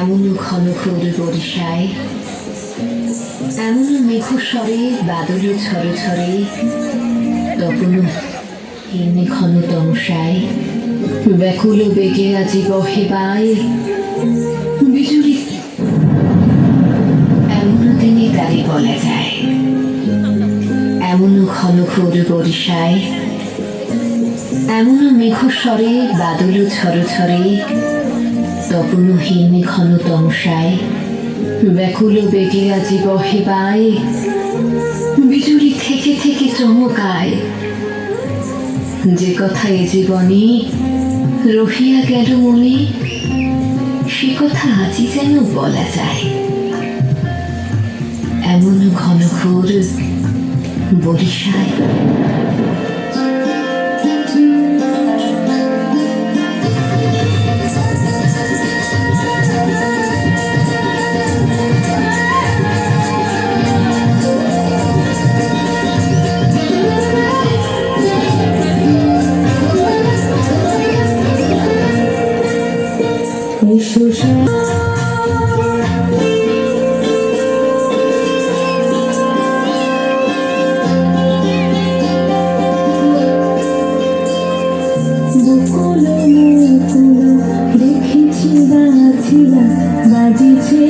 এমনও ঘন ঘোর বর্ষায়, এমনও মেঘস্বরে বাদল ঝরে ঝরে, তপনও হিমে ঘন তমসায়, ব্যাকুল বেগে আজি বহে বায় বিজুলি। এমনও দিনে তারে বলা যায়, এমনও ঘন ঘোর বর্ষায়, এমনও মেঘস্বরে বাদল ঝরে ঝরে, তপনও হিমে ঘন তমসায়, ব্যাকুল বেগে আজি বহে বায় বিজুলি থেকে থেকে চমকায়। যে কথা এ জীবনে রহিয়া গেল মনে, সে কথা আজই যেন বলা যায়। এমন ঘন ঘোর বরিশায়। দেখেছি বাজিছে